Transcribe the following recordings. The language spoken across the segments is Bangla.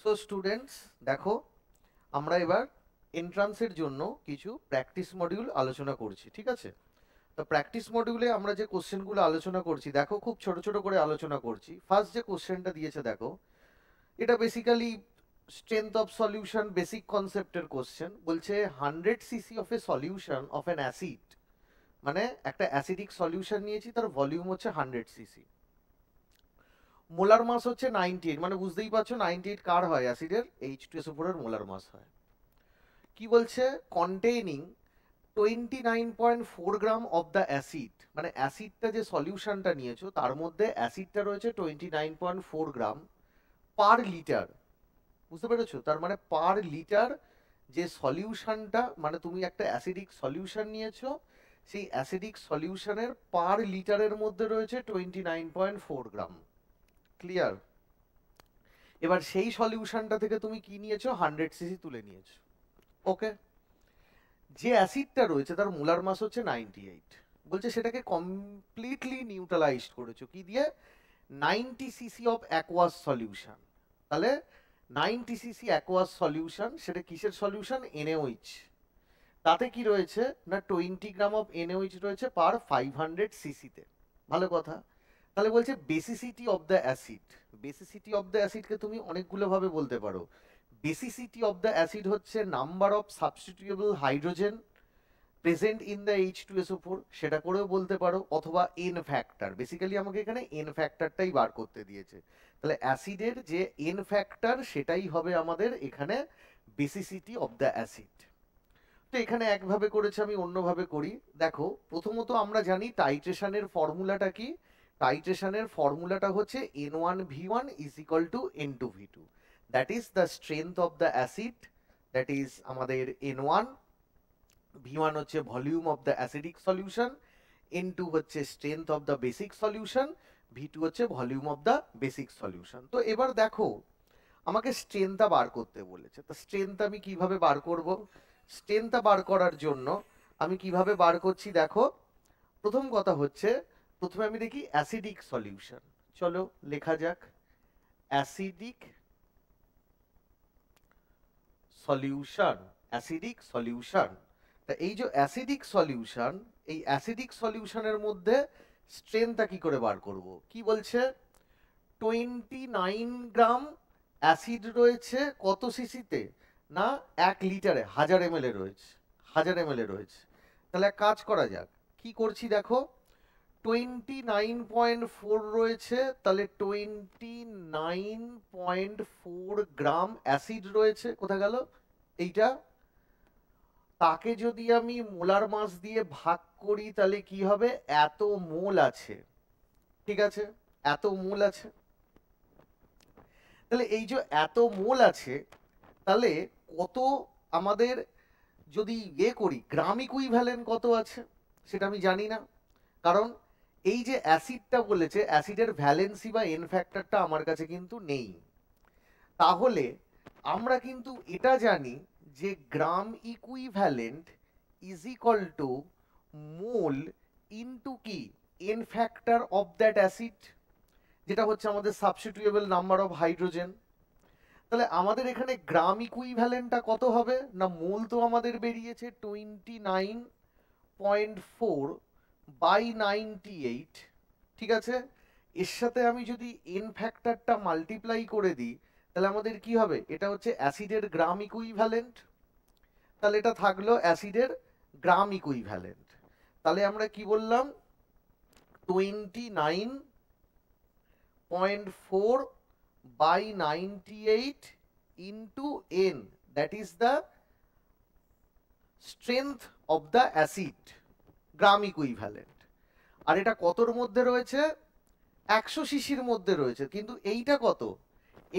সো স্টুডেন্টস দেখো, আমরা এবার এন্ট্রান্সের জন্য কিছু প্র্যাকটিস মডিউল আলোচনা করছি, ঠিক আছে? তো প্র্যাকটিস মডিউলে আমরা যে কোশ্চেনগুলো আলোচনা করছি, দেখো খুব ছোট ছোট করে আলোচনা করছি। ফার্স্ট যে কোশ্চেনটা দিয়েছে দেখো, এটা basically strength of solution basic কনসেপ্টের কোশ্চেন। বলছে 100 cc of a solution of an acid, মানে একটা অ্যাসিডিক সলিউশন নিয়েছি, তার ভলিউম হচ্ছে 100 cc, মোলার মাস হচ্ছে 98, মানে বুঝতেই পারছো 98 কার হয়, অ্যাসিডের H2SO4 এর মোলার মাস হয়। কি বলছে, containing 29.4 gram of the acid, মানে অ্যাসিডটা যে সলিউশনটা নিয়েছো তার মধ্যে অ্যাসিডটা রয়েছে 29.4 গ্রাম পার লিটার। বুঝতে পেরেছো? তার মানে পার লিটার যে সলিউশনটা, মানে তুমি একটা অ্যাসিডিক সলিউশন নিয়েছো, সেই অ্যাসিডিক সলিউশনের পার লিটারের মধ্যে রয়েছে 29.4 গ্রাম। ক্লিয়ার? এবার সেই সলিউশনটা থেকে তুমি কি নিয়েছো, 100 cc তুলে নিয়েছো। ওকে, যে অ্যাসিডটা রয়েছে তার মোলার মাস হচ্ছে 98, বলছে সেটাকে কমপ্লিটলি নিউট্রালাইজড করেছো কি দিয়ে, 90 cc অফ অ্যাকোয়াস সলিউশন। তাহলে 90 cc অ্যাকোয়াস সলিউশন, সেটা কিসের সলিউশন? NaOH। তাতে কি রয়েছে না, 20 গ্রাম অফ NaOH রয়েছে পার 500 cc-তে। ভালো কথা। তাহলে বলছে basicity of the acid. Basicity of the অ্যাসিডকে তুমি অনেকগুলো ভাবে বলতে পারো। বেসিসিটি অফ দ্য অ্যাসিড হচ্ছে number of substitutable hydrogen present in the H2SO4, সেটা করেও বলতে পারো, অথবা এন ফ্যাক্টর। বেসিক্যালি আমাকে এখানে এন ফ্যাক্টরটাই বার করতে দিয়েছে, তাহলে অ্যাসিডের যে এন ফ্যাক্টর সেটাই হবে আমাদের এখানে বেসিসিটি অফ দ্য অ্যাসিড। তো এখানে একভাবে করেছে, আমি অন্যভাবে করি। দেখো, প্রথমত আমরা জানি টাইট্রেশনের ফর্মুলাটা কি। টাইট্রেশনের ফর্মুলাটা হচ্ছে N1V1 is equal to N2V2, that is the strength of the acid, that is আমাদের N1, V1 হচ্ছে volume of the acidic solution, N2 হচ্ছে strength of the basic solution, V2 হচ্ছে volume of the basic solution. তো এবার দেখো, আমাকে স্ট্রেংথটা বার করতে বলেছে, তো স্ট্রেংথ আমি কিভাবে বার করব? স্ট্রেংথটা বার করার জন্য আমি কিভাবে বার করছি দেখো, প্রথম কথা হচ্ছে, প্রথমে আমি দেখি অ্যাসিডিক সলিউশন। চলো লেখা যাক অ্যাসিডিক সলিউশন, অ্যাসিডিক সলিউশন। তা এই যে অ্যাসিডিক সলিউশন, এই অ্যাসিডিক সলিউশনের মধ্যে স্ট্রেংথটা কি করে বার করব? কি বলছে, 29 গ্রাম অ্যাসিড রয়েছে কত সিসিতে, না 1 লিটারে 1000 ml রয়েছে, 1000 ml রয়েছে। তাহলে এক কাজ করা যাক, কি করছি দেখো, 29.4 রয়েছে, তাহলে 29.4 গ্রাম অ্যাসিড রয়েছে, কোথা গেল এইটা, তাকে যদি আমি মোলার মাস দিয়ে ভাগ করি তাহলে কি হবে, এত মোল আছে, ঠিক আছে, এত মোল আছে। তাহলে এই যে এত মোল আছে, তাহলে কত আমাদের যদি করি, গ্রাম ইকুইভ্যালেন্ট কত আছে সেটা আমি জানি না, কারণ এই যে অ্যাসিডটা বলেছে, অ্যাসিডের ভ্যালেন্সি বা এন ফ্যাক্টরটা আমার কাছে কিন্তু নেই। তাহলে আমরা কিন্তু এটা জানি যে gram equivalent is equal to mole into কি, N factor of that acid, যেটা হচ্ছে আমাদের সাবস্টিটিউয়েবল নাম্বার অফ হাইড্রোজেন। তাহলে আমাদের এখানে গ্রাম ইকুইভ্যালেন্টটা কত হবে না, মোল তো আমাদের বেরিয়েছে 29.4 বাই 98, ঠিক আছে। এর সাথে আমি যদি এন ফ্যাক্টরটা মাল্টিপ্লাই করে দিই, তাহলে আমাদের কি হবে, এটা হচ্ছে অ্যাসিডের গ্রাম ইকুইভ্যালেন্ট, তাহলে এটা থাকলো অ্যাসিডের গ্রাম ইকুইভ্যালেন্ট। তাহলে আমরা কি বললাম, 29.4 by 98 into n, that is the strength of the acid, gram equivalent. আর এটা কতর মধ্যে রয়েছে, 100 সিসির মধ্যে রয়েছে, কিন্তু এইটা কত,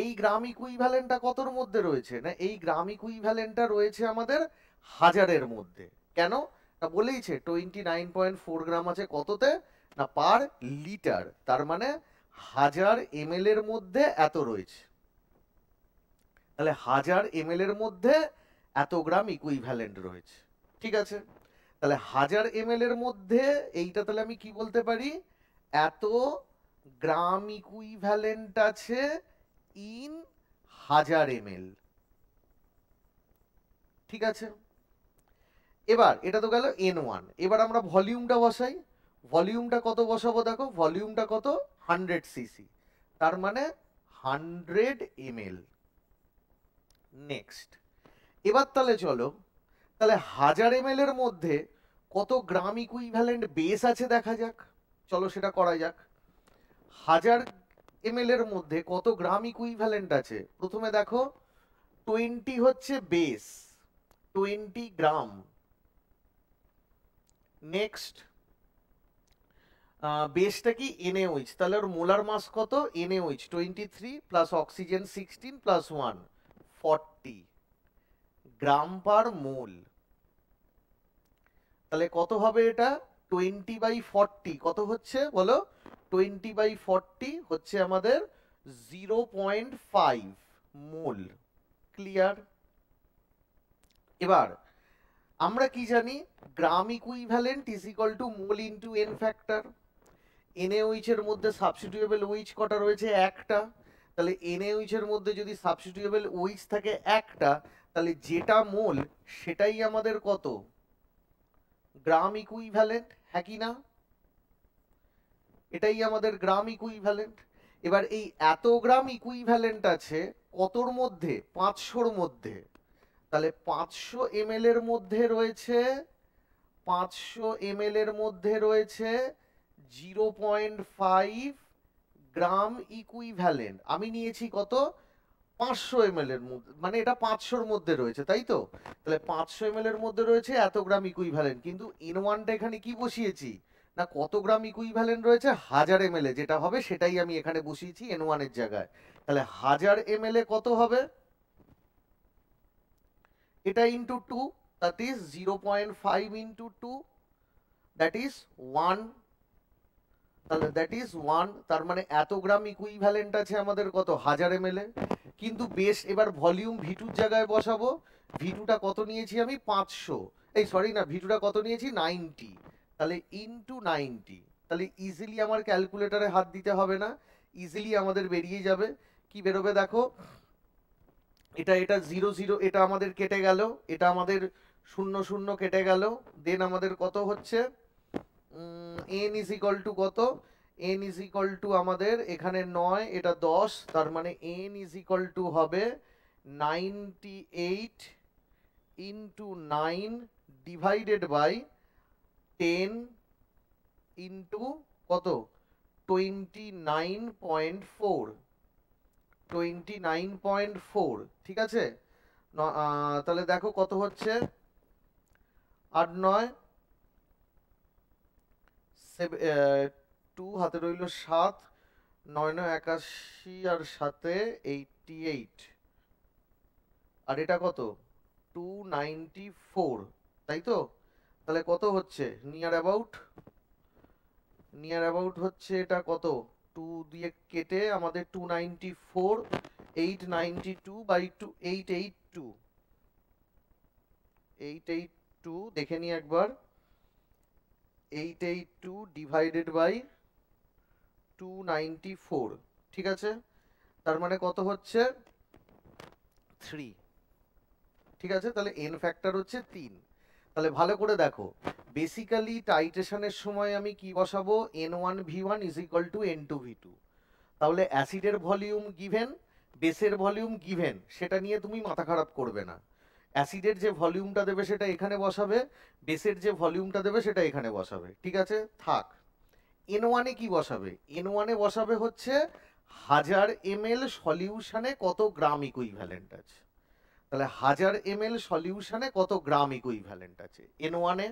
এই গ্রাম ইকুইভ্যালেন্টটা কতর মধ্যে রয়েছে না, এই গ্রাম ইকুইভ্যালেন্টটা রয়েছে আমাদের 1000-এর মধ্যে। কেন না, বলেইছে 29.4 গ্রাম আছে কততে, না পার লিটার, তার মানে 1000 ml এর মধ্যে এত রয়েছে। তাহলে 1000 ml এর মধ্যে এত গ্রাম ইকুইভ্যালেন্ট রয়েছে, ঠিক আছে। তাহলে 1000 ml এর মধ্যে এইটা, তাহলে আমি কি বলতে পারি, এত গ্রাম ইকুইভ্যালেন্ট আছে ইন 1000 ml। ঠিক আছে, এবার এটা তো গেল N1। এবার আমরা ভলিউমটা বসাই। ভলিউমটা কত বসাবো দেখো, ভলিউমটা কত, 100 সিসি, তার মানে 100 ml। নেক্সট, এবার তাহলে চলো, তাহলে 1000 ml এর মধ্যে কত গ্রাম ইকুইভ্যালেন্ট বেস আছে দেখা যাক। চলো সেটা করা যাক। 1000 ml এর মধ্যে কত গ্রাম ইকুইভ্যালেন্ট আছে, প্রথমে দেখো 20 হচ্ছে বেস, 20 গ্রাম। নেক্সট, বেসটা কি NaOH, তাহলে ওর মোলার মাস কত, NaOH 23 প্লাস অক্সিজেন 16 প্লাস 1 40 গ্রাম পার মোল। তাহলে কত হবে এটা, 20/40 কত হচ্ছে বলো, 20/40 হচ্ছে আমাদের 0.5 মোল। ক্লিয়ার? এবার আমরা কি জানি, gram equivalent is equal to mole into N factor. NaOH এর মধ্যে সাবস্টিটিউয়েবল OH কটা রয়েছে, একটা। তাহলে NaOH এর মধ্যে যদি সাবস্টিটিউয়েবল OH থাকে একটা, তাহলে যেটা মোল সেটাই আমাদের কত, গ্রাম ইকুইভ্যালেন্ট, হ্যাঁ কি না? এটাই আমাদের গ্রাম ইকুইভ্যালেন্ট। এবার এই এত গ্রাম ইকুইভ্যালেন্ট আছে কতর মধ্যে, 500-র মধ্যে। তাহলে 500 ml এর মধ্যে রয়েছে, 500 ml এর মধ্যে রয়েছে 0.5 গ্রাম ইকুইভ্যালেন্ট। আমি নিয়েছি কত, 500 ml এর মধ্যে, মানে এটা 500-র মধ্যে রয়েছে, তাই তো? তাহলে 500 ml এর মধ্যে রয়েছে এত গ্রাম ইকুইভ্যালেন্ট, কিন্তু N1টা এখানে কি বসিয়েছি না, কত গ্রাম ইকুইভ্যালেন্ট রয়েছে 1000 ml এ, যেটা হবে সেটাই আমি এখানে বসিয়েছি N1 এর জায়গায়। তাহলে 1000 ml এ কত হবে, এটা into 2, that is 0.5 into 2, that is 1। তাহলে দ্যাট ইজ 1, তার মানে এত গ্রাম ইকুইভ্যালেন্ট আছে আমাদের কত, 1000 ml এ। কিন্তু বেশ, এবার ভলিউম V2 এর জায়গায় বসাবো। V2টা কত নিয়েছি আমি, 500, এই সরি না, V2টা কত নিয়েছি, 90। তাহলে ইনটু 90, তাহলে ইজিলি আমার ক্যালকুলেটরে হাত দিতে হবে না, ইজিলি আমাদের বেরিয়ে যাবে। কি বেরোবে দেখো, এটা 0 0, এটা আমাদের কেটে গেল, এটা আমাদের 0 0 কেটে গেল। দেন আমাদের কত হচ্ছে, n ইজ ইকুয়াল টু কত, n ইজ ইকুয়াল টু আমাদের এখানে 9, এটা 10, তার মানে n ইজ ইকুয়াল টু হবে 98 ইন্টু 9 ডিভাইডেড বাই 10 ইন্টু কত, 29.4, 29.4। ঠিক আছে, তাহলে দেখো কত হচ্ছে, 8 9 2 হাতে রইল 7, 9 9 81, আর 7 88, আর এটা কত, 294, তাই তো? তাহলে কত হচ্ছে, নিয়ার অ্যাবাউট হচ্ছে এটা কত, 2 দিয়ে কেটে আমাদের 294, 892/2, দেখে নি একবার, 882 ডিভাইডেড বাই 294। ঠিক আছে, তার মানে কত হচ্ছে, 3। ঠিক আছে, তাহলে এন ফ্যাক্টর হচ্ছে 3। তাহলে ভালো করে দেখো, বেসিক্যালি টাইট্রেশনের সময় আমি কি বসাবো, N1V1 is equal two N2V2। তাহলে অ্যাসিডের ভলিউম গিভেন, বেসের ভলিউম গিভেন, সেটা নিয়ে তুমি মাথা খারাপ করবে না। অ্যাসিডের যে ভলিউমটা দেবে সেটা এখানে বসাবে, বেসের যে ভলিউমটা দেবে সেটা এখানে বসাবে। ঠিক আছে, থাক। N1 এ কি বসাবে, N1 এ বসাবে হচ্ছে 1000 ml সলিউশনে কত গ্রাম ইকুইভ্যালেন্ট আছে। তাহলে 1000 ml সলিউশনে কত গ্রাম ইকুইভ্যালেন্ট আছে N1 এ,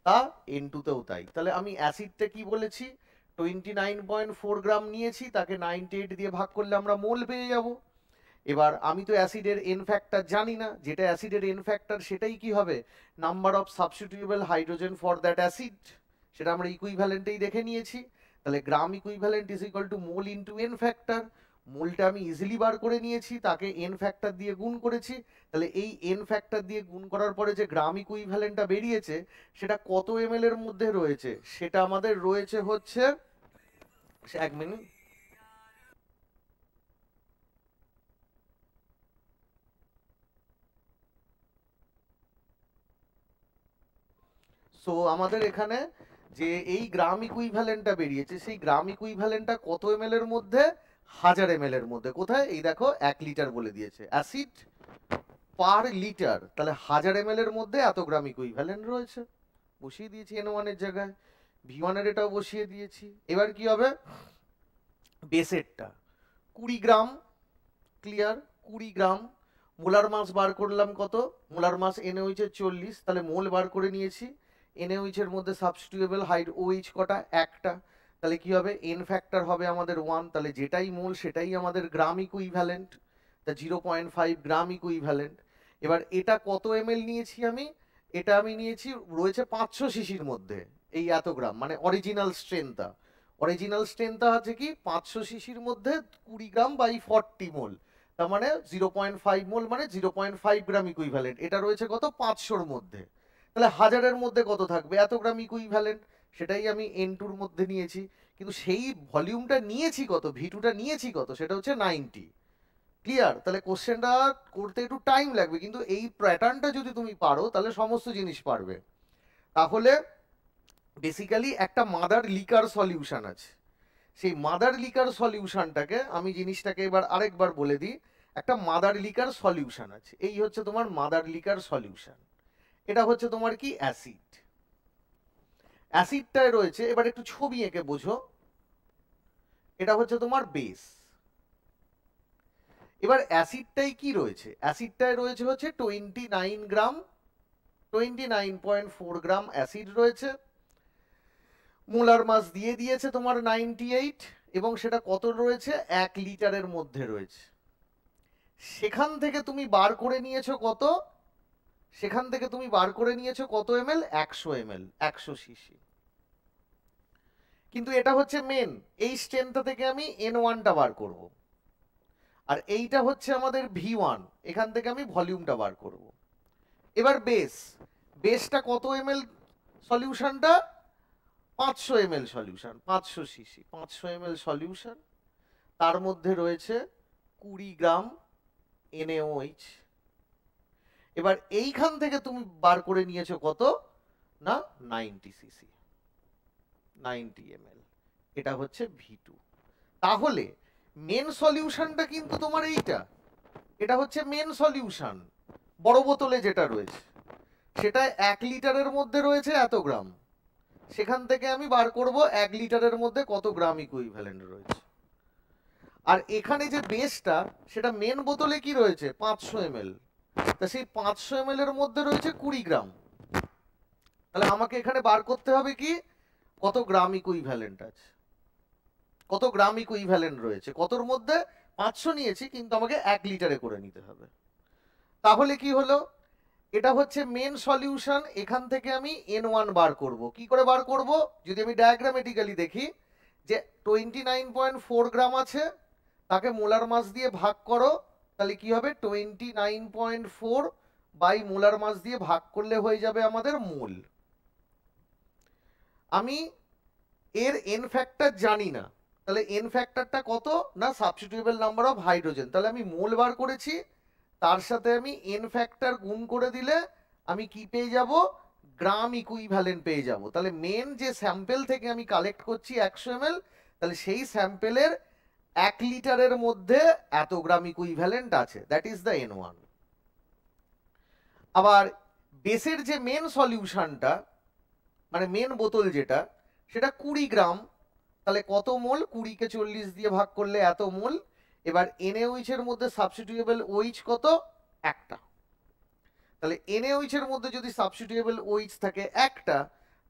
তা N2 তেও তাই। তাহলে আমি অ্যাসিডটা কি বলেছি, 29.4 গ্রাম নিয়েছি, তাকে 98 দিয়ে ভাগ করলে আমরা মোল পেয়ে যাব। এবার আমি তো অ্যাসিডের এন ফ্যাক্টর জানি না, যেটা অ্যাসিডের এন ফ্যাক্টর সেটাই কি হবে, number of substitutable hydrogen for that acid, সেটা আমরা ইকুইভ্যালেন্টেই দেখে নিয়েছি। তাহলে gram equivalent is equal to mole into N factor. মোলটা আমি ইজিলি বার করে নিয়েছি, তাকে এন ফ্যাক্টর দিয়ে গুণ করেছি। তাহলে এই এন ফ্যাক্টর দিয়ে গুণ করার পরে যে গ্রাম ইকুইভ্যালেন্টটা বেরিয়েছে সেটা কত এমএল এর মধ্যে রয়েছে, সেটা আমাদের রয়েছে হচ্ছে, 1 মিনিট, সো আমাদের এখানে যে এই গ্রাম ইকুইভ্যালেন্টটা বেরিয়েছে, সেই গ্রাম ইকুইভ্যালেন্টটা কত এমএল এর মধ্যে? 1000 এমএল এর মধ্যে। কোথায়? এই দেখো 1 লিটার বলে দিয়েছে। অ্যাসিড পার লিটার, তাহলে 1000 এমএল এর মধ্যে এত গ্রাম ইকুইভ্যালেন্ট রয়েছে। বসিয়ে দিয়েছি N1 এর জায়গায়, V1 এর এটাও বসিয়ে দিয়েছি। এবার কি হবে? বেসেরটা 20 গ্রাম, ক্লিয়ার? 20 গ্রাম। মোলার মাস বার করলাম কত? মোলার মাস NaOH এর 40, তাহলে মোল বার করে নিয়েছি। NaOH এর মধ্যে সাবস্টিটিউয়েবল OH কটা? একটা। তাহলে কি হবে? N ফ্যাক্টর হবে আমাদের 1, তাহলে যেটাই মোল সেটাই আমাদের গ্রাম ইকুইভ্যালেন্ট, তা 0.5 গ্রাম ইকুইভ্যালেন্ট। এবার এটা কত এমএল নিয়েছি আমি? এটা আমি নিয়েছি, রয়েছে 500 সিসির মধ্যে। এই এত গ্রাম মানে অরিজিনাল স্ট্রেনটা, অরিজিনাল স্ট্রেনটা আছে কি 500 সিসির মধ্যে 20 গ্রাম বাই 40 মোল, তার মানে 0.5 মোল মানে 0.5 গ্রাম ইকুইভ্যালেন্ট। এটা রয়েছে কত? 500-র মধ্যে। তাহলে 1000-এর মধ্যে কত থাকবে? এত গ্রাম ইকুইভ্যালেন্ট। সেটাই আমি N2-র মধ্যে নিয়েছি, কিন্তু সেই ভলিউমটা নিয়েছি কত, V2টা নিয়েছি কত, সেটা হচ্ছে 90। ক্লিয়ার? তাহলে কোশ্চেনটা করতে একটু টাইম লাগবে, কিন্তু এই প্যাটার্নটা যদি তুমি পারো তাহলে সমস্ত জিনিস পারবে। তাহলে বেসিক্যালি একটা মাদার লিকার সলিউশন আছে, সেই মাদার লিকার সলিউশনটাকে আমি জিনিসটাকে এবার আরেকবার বলে দিই। একটা মাদার লিকার সলিউশন আছে, এই হচ্ছে তোমার মাদার লিকার সলিউশন। এটা হচ্ছে তোমার কি? অ্যাসিড। অ্যাসিডটায় রয়েছে, এবার একটু ছবি এঁকে বোঝো, এটা হচ্ছে তোমার বেস। এবার অ্যাসিডটাই কি রয়েছে? অ্যাসিডটায় রয়েছে হচ্ছে 29 গ্রাম, 29.4 গ্রাম অ্যাসিড রয়েছে। মোলার মাস দিয়ে দিয়েছে তোমার 98, এবং সেটা কত রয়েছে? 1 লিটারের মধ্যে রয়েছে। সেখান থেকে তুমি বার করে নিয়েছো কত? সেখান থেকে তুমি বার করে নিয়েছো কত এমএল? 100 ML, 100 CC. কিন্তু এটা হচ্ছে মেন, এই স্ট্রেনটা থেকে আমি N1টা বার করব, আর এইটা হচ্ছে আমাদের V1, এখান থেকে আমি ভলিউমটা বার করব। এবার বেস, বেসটা কত এমএল সলিউশনটা? 500 ml solution, 500 cc, 500 ml solution. তার মধ্যে রয়েছে 20 গ্রাম NaOH। এবার এইখান থেকে তুমি বার করে নিয়েছো কত না? 90 সিসি, 90 এমএল। এটা হচ্ছে V2। তাহলে মেন সলিউশনটা কিন্তু তোমার এইটা, এটা হচ্ছে মেন সলিউশন। বড় বোতলে যেটা রয়েছে সেটা 1 লিটারের মধ্যে রয়েছে এত গ্রাম, সেখান থেকে আমি বার করব 1 লিটারের মধ্যে কত গ্রাম ইকুইভ্যালেন্ট রয়েছে। আর এখানে যে বেসটা, সেটা মেন বোতলে কি রয়েছে? 500 এমএল, তা সেই 500 এমএল এর মধ্যে রয়েছে 20 গ্রাম। তাহলে আমাকে এখানে বার করতে হবে কি কত গ্রাম ইকুইভ্যালেন্ট আছে, কত গ্রাম ইকুইভ্যালেন্ট রয়েছে কতর মধ্যে? 500 নিয়েছি, কিন্তু আমাকে 1 লিটারে করে নিতে হবে। তাহলে কি হলো? এটা হচ্ছে মেন সলিউশন, এখান থেকে আমি N1 বার করব। কি করে বার করব? যদি আমি ডায়াগ্রামেটিক্যালি দেখি, যে 29.4 গ্রাম আছে, তাকে মোলার মাস দিয়ে ভাগ করো, তাহলে কি হবে? 29.4 বাই মোলার মাস দিয়ে ভাগ করলে হয়ে যাবে আমাদের মোল। আমি এর এন ফ্যাক্টর জানি না, তাহলে এন ফ্যাক্টরটা কত না? সাবস্টিটিউয়েবল নাম্বার অফ হাইড্রোজেন। তাহলে আমি মোল বার করেছি, তার সাথে আমি এন ফ্যাক্টর গুণ করে দিলে আমি কি পেয়ে যাব? গ্রাম ইকুইভ্যালেন্ট পেয়ে যাব। তাহলে মেন যে স্যাম্পেল থেকে আমি কালেক্ট করছি 100 এমএল, তাহলে সেই স্যাম্পেলের 1 লিটারের মধ্যে এত গ্রাম ইকুইভ্যালেন্ট আছে, দ্যাট ইজ দ্য N1। আবার বেসের যে মেন সলিউশনটা মানে মেন বোতল যেটা, সেটা 20 গ্রাম, তাহলে কত মোল? 20কে 40 দিয়ে ভাগ করলে এত মোল। এবার NaOH এর মধ্যে সাবস্টিটিউয়েবল OH কত? একটা। তাহলে NaOH এর মধ্যে যদি সাবস্টিটিউয়েবল OH থাকে একটা,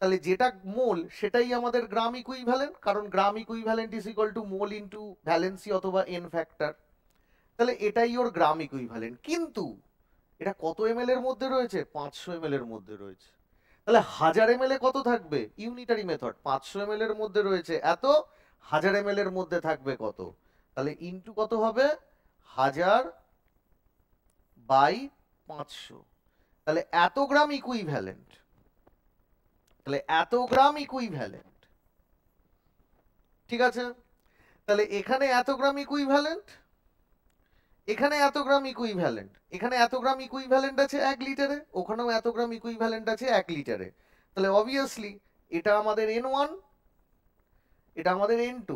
তাহলে যেটা মোল সেটাই আমাদের গ্রাম ইকুইভ্যালেন্ট, কারণ gram equivalent is equal to mole into valency অথবা এন ফ্যাক্টর। তাহলে এটাই ওর গ্রাম ইকুইভ্যালেন্ট। কিন্তু এটা কত এমএল এর মধ্যে রয়েছে? 500 এমএল এর মধ্যে রয়েছে। তাহলে 1000 এমএল এ কত থাকবে? ইউনিটারি মেথড, 500 এমএল এর মধ্যে রয়েছে এত, 1000 এমএল এর মধ্যে থাকবে কত? তাহলে ইনটু কত হবে? 1000 বাই 500, তাহলে এত গ্রাম ইকুইভ্যালেন্ট। তাহলে এত গ্রাম ইকুইভ্যালেন্ট, ঠিক আছে? তাহলে এখানে এত গ্রাম ইকুইভ্যালেন্ট, এখানে এত গ্রাম ইকুইভ্যালেন্ট, এখানে এত গ্রাম ইকুইভ্যালেন্ট আছে 1 লিটারে, ওখানেও এত গ্রাম ইকুইভ্যালেন্ট আছে 1 লিটারে। তাহলে অবভিয়াসলি এটা আমাদের n1, এটা আমাদের n2,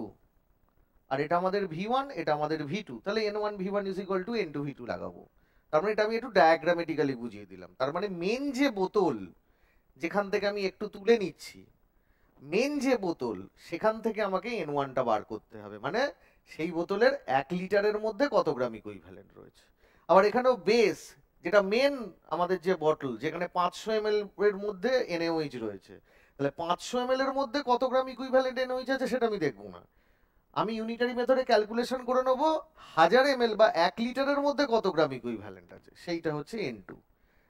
আর এটা আমাদের v1, এটা আমাদের v2। তাহলে n1 v1 is equal two n2 v2 লাগাবো। তার মানে এটা আমি একটু ডায়াগ্রামেটিক্যালি বুঝিয়ে দিলাম। তার মানে মেন যে বোতল যেখান থেকে আমি একটু তুলে নিচ্ছি, মেন যে বোতল সেখান থেকে আমাকে n1টা বার করতে হবে, মানে সেই বোতলের 1 লিটারের মধ্যে কত গ্রাম ইকুইভ্যালেন্ট রয়েছে। আবার এখানেও বেস, যেটা মেন আমাদের যে বটল, যেখানে 500 ml এর মধ্যে NaOH রয়েছে, তাহলে 500 ml এর মধ্যে কত গ্রাম ইকুইভ্যালেন্ট NaOH আছে সেটা আমি দেখবো না, আমি ইউনিটারি মেথডে ক্যালকুলেশন করে নেব 1000 ml বা 1 লিটারের মধ্যে কত গ্রাম ইকুইভ্যালেন্ট আছে, সেইটা হচ্ছে n2।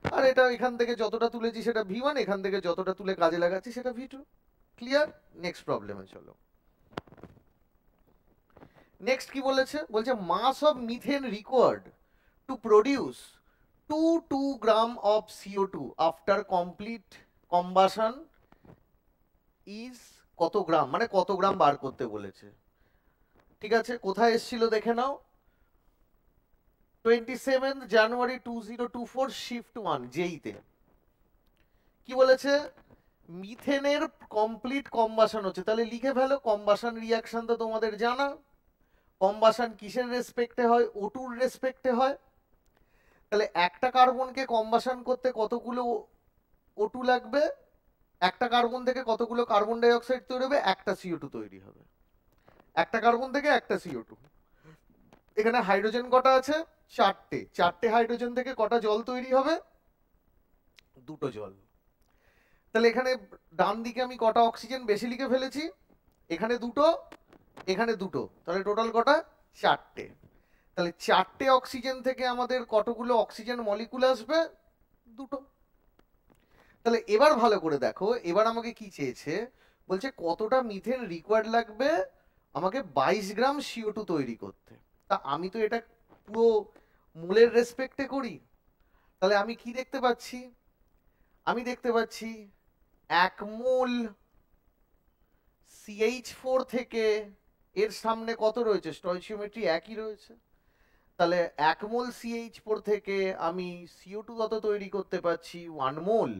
আর এটা এখান থেকে যতটা তুলেছি সেটা v1, এখান থেকে যতটা তুলে কাজে লাগাচ্ছি সেটা v2। ক্লিয়ার? নেক্সট প্রবলেমে চলো। নেক্সট কি বলেছে? বলছে mass of methane required to produce 2 gram of CO2 after complete combustion is কত গ্রাম, মানে কত গ্রাম বার করতে বলেছে। ঠিক আছে, কোথায় এসেছিল দেখে নাও, 27 জানুয়ারি 2024 শিফট 1 জেইতে। কি বলেছে? মিথেনের কমপ্লিট কম্বাশন হচ্ছে, তাহলে লিখে ফেলো কম্বাশন রিয়াকশন তো তোমাদের জানা। কম্বাশন কিসের রেসপেক্টে হয়? O2 এর রেসপেক্টে হয়। তাহলে একটা কার্বনকে কম্বাশন করতে কতগুলো O2 লাগবে? একটা কার্বন থেকে কতগুলো কার্বন ডাই অক্সাইড তৈরি হবে? একটা CO2 তৈরি হবে। একটা কার্বন থেকে একটা CO2। এখানে হাইড্রোজেন কটা আছে? 4টে। 4টে হাইড্রোজেন থেকে কটা জল তৈরি হবে? 2টো জল। তাহলে এখানে ডান দিকে আমি কটা অক্সিজেন বেশি লিখে ফেলেছি? এখানে 2টো, এখানে 2টো, তাহলে টোটাল কটা? 4টে। তাহলে 4টে অক্সিজেন থেকে আমাদের কতগুলো অক্সিজেন মলিকুল আসবে? 2টো। তাহলে এবার ভালো করে দেখো, এবার আমাকে কি চেয়েছে? বলছে কতটা মিথেন রিকোয়ার্ড লাগবে আমাকে 22 গ্রাম CO2 তৈরি করতে। তা আমি তো এটা পুরো মোলের রেসপেক্টে করি, তাহলে আমি কি দেখতে পাচ্ছি? আমি দেখতে পাচ্ছি 1 মোল CH4 থেকে এর সামনে কত রয়েছে? স্টয়চিওমেট্রি একই রয়েছে। তাহলে 1 মোল CH4 থেকে আমি CO2 কত তৈরি করতে পারছি? 1 মোল।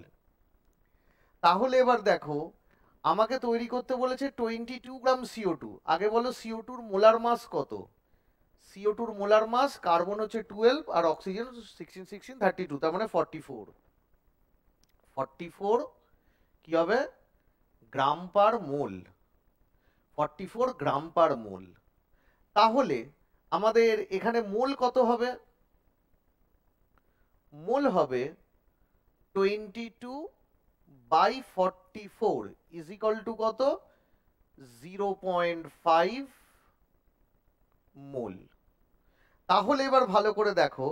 তাহলে এবার দেখো আমাকে তৈরি করতে বলেছে 22 গ্রাম CO2। আগে বলো CO2 এর মোলার মাস কত? CO2 এর মোলার মাস, কার্বন হচ্ছে 12 আর অক্সিজেন 16 16 32, তার মানে 44 কি হবে? গ্রাম পার মোল। 44 গ্রাম পার মোল। তাহলে আমাদের এখানে মোল কত হবে? মোল হবে 22/44 ইজ ইকুয়াল টু কত? 0.5 মোল। তাহলে এবার ভালো করে দেখো,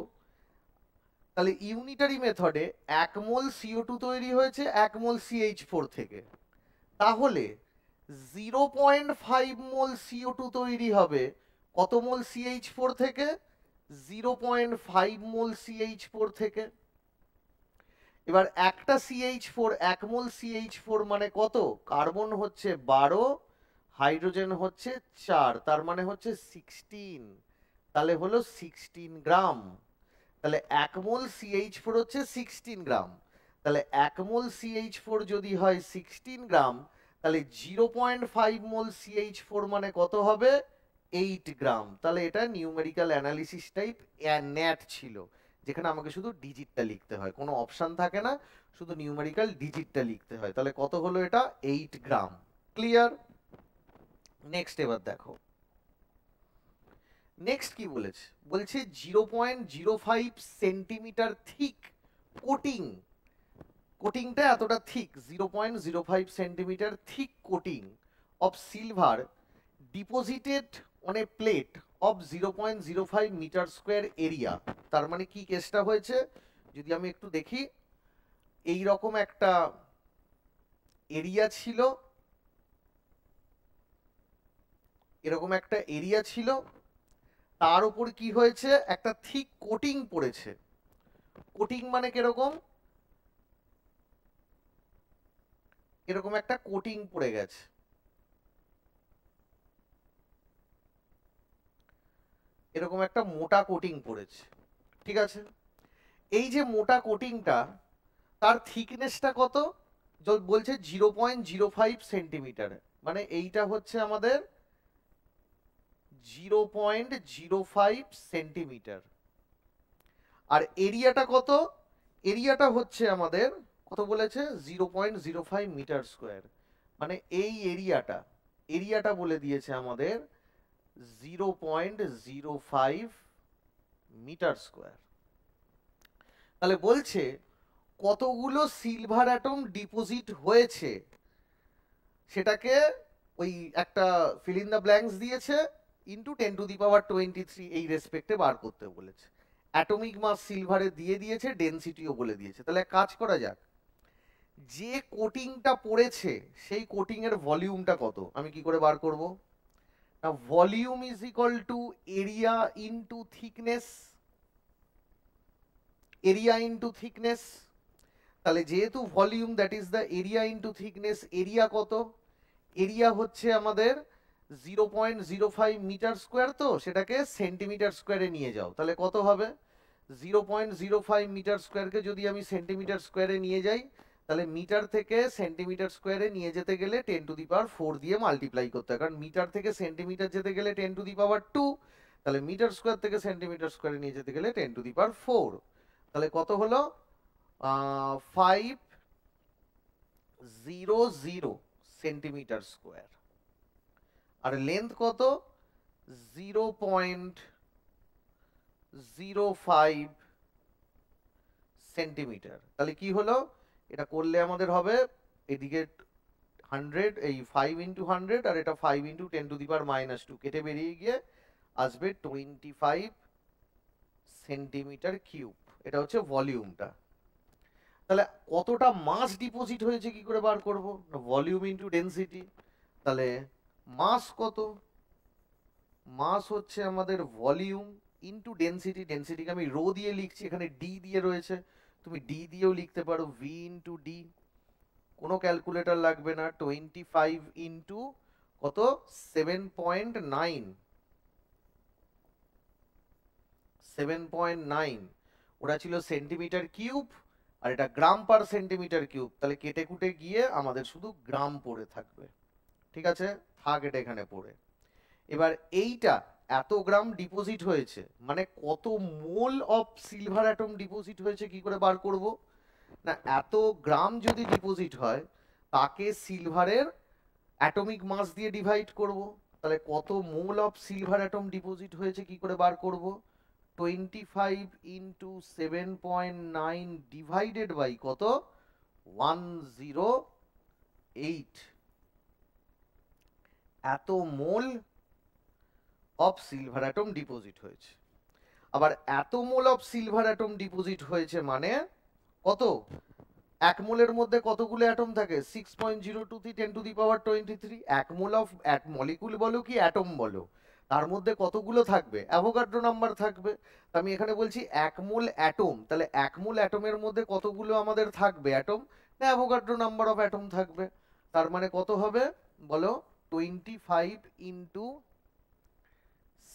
তাহলে ইউনিটারি মেথডে 1 মোল CO2 তৈরি হয়েছে 1 মোল CH4 থেকে, তাহলে 0.5 মোল CO2 তৈরি হবে কত মোল CH4 থেকে? 0.5 মোল CH4 থেকে। এবার একটা CH4, 1 মোল CH4 মানে কত? কার্বন হচ্ছে 12, হাইড্রোজেন হচ্ছে 4, তার মানে হচ্ছে 16, তাহলে হলো 16 গ্রাম। তাহলে 1 মোল CH4 হচ্ছে 16 গ্রাম। তাহলে 1 মোল CH4 যদি হয় 16 গ্রাম, তাহলে 0.5 মোল CH4 মানে কত হবে? 8 গ্রাম। তাহলে এটা নিউমেরিক্যাল অ্যানালিসিস টাইপ ন্যাট ছিল, যেখানে আমাকে শুধু ডিজিটটা লিখতে হয়, কোনো অপশন থাকে না, শুধু নিউমেরিক্যাল ডিজিটটা লিখতে হয়। তাহলে কত হলো এটা? 8 গ্রাম। ক্লিয়ার? নেক্সট এবার দেখো, নেক্সট কি বলেছে? বলছে 0.05 সেন্টিমিটার থিক কোটিং, কোটিংটা এতটা thick, 0.05 centimetre thick coating of silver deposited on a plate of 0.05 metre square area. তার মানে কি কেসটা হয়েছে? যদি আমি একটু দেখি, এই রকম একটা এরিয়া ছিল, এরকম একটা এরিয়া ছিল, তার উপর কি হয়েছে? একটা থিক কোটিং পড়েছে। কোটিং মানে কিরকম? এরকম একটা কোটিং পড়ে গেছে, এরকম একটা মোটা কোটিং পড়েছে। ঠিক আছে, এই যে মোটা কোটিংটা, তার থিকনেসটা কত? বলছে 0.05 সেন্টিমিটার, মানে এইটা হচ্ছে আমাদের 0.05 সেন্টিমিটার। আর এরিয়াটা কত? এরিয়াটা হচ্ছে আমাদের কত বলেছে? 0.05 মিটার স্কোয়ার। মানে এই এরিয়াটা বলে দিয়েছে আমাদের 0.05 মিটার স্কোয়ার। তাহলে বলছে কতগুলো সিলভার অ্যাটম ডিপোজিট হয়েছে সেটাকে ওই একটা ফিল ইন দ্য ব্ল্যাঙ্কস দিয়েছে ইন্টু 10⁻23 এই রেসপেক্টে বার করতে বলেছে। অ্যাটমিক মাস সিলভারে দিয়ে দিয়েছে, ডেনসিটিও বলে দিয়েছে। তাহলে কাজ করা যাক, যে কোটিংটা পড়েছে সেই কোটিং এর ভলিউমটা কত আমি কি করে বার করব? না, volume is equal two area into thickness, area into thickness. তাহলে যেহেতু volume that is the area into thickness, area কত? এরিয়া হচ্ছে আমাদের 0.05 মিটার স্কোয়ার, তো সেটাকে সেন্টিমিটার স্কোয়ারে নিয়ে যাও, তাহলে কত হবে? 0.05 মিটার স্কোয়ারকে যদি আমি সেন্টিমিটার স্কোয়ারে নিয়ে যাই, তাহলে মিটার থেকে সেন্টিমিটার স্কোয়ারে নিয়ে যেতে গেলে 10⁻4 দিয়ে মাল্টিপ্লাই করতে হয়, কারণ মিটার থেকে সেন্টিমিটার যেতে গেলে 10⁻2, তাহলে মিটার স্কোয়ার থেকে সেন্টিমিটার স্কোয়ারে নিয়ে যেতে গেলে 10⁻4। তাহলে কত হলো? 500 সেন্টিমিটার স্কোয়ার। আর লেন্থ কত? 0.05 সেন্টিমিটার। তাহলে কি হলো? এটা করলে আমাদের হবে এদিকে 100, এই 5 ইন্টু 100, আর এটা 5 ইন্টু 10⁻², কেটে বেরিয়ে গিয়ে আসবে 25 সেন্টিমিটার কিউব। এটা হচ্ছে ভলিউমটা। তাহলে কতটা মাস ডিপোজিট হয়েছে কি করে বার করব? Volume into density. তাহলে মাস কত? মাস হচ্ছে আমাদের ভলিউম ইন্টু ডেনসিটি। ডেনসিটিকে আমি রো দিয়ে লিখছি, এখানে ডি দিয়ে রয়েছে, তুমি ডি দিয়েও লিখতে পারো, ভি ইন্টু ডি। কোনো ক্যালকুলেটর লাগবে না। 25 ইন্টু কত? 7.9, 7.9। ওটা ছিল সেন্টিমিটার কিউব, আর এটা গ্রাম পার সেন্টিমিটার কিউব। তাহলে কেটে কুটে গিয়ে আমাদের শুধু গ্রাম পড়ে থাকবে। ঠিক আছে, থাক এটা এখানে পড়ে। এবার এইটা এত গ্রাম ডিপোজিট হয়েছে, মানে কত mole of silver atom deposit হয়েছে কি করে বার করব? না, এত গ্রাম যদি ডিপোজিট হয় তাকে সিলভারের অ্যাটমিক মাস দিয়ে ডিভাইড করব। তাহলে কত mole of silver atom deposit হয়েছে কি করে বার করব? 25 ইন্টু 7.9 ডিভাইডেড বাই কত? 108। এত mole of silver atom deposit হয়েছে। আবার এত mole of silver atom deposit হয়েছে মানে কত? এক মোলের মধ্যে কতগুলো অ্যাটম থাকে? 6.023 10⁻23। এক মোল অফ মলিকুল বলো কি অ্যাটম বলো, তার মধ্যে কতগুলো থাকবে? অ্যাভোগাড্রো নাম্বার থাকবে। তা আমি এখানে বলছি এক মোল অ্যাটম, তাহলে এক মোল অ্যাটমের মধ্যে কতগুলো আমাদের থাকবে অ্যাটম? না, অ্যাভোগাড্রো নাম্বার অফ অ্যাটম থাকবে। তার মানে কত হবে বলো? 25 ইন্টু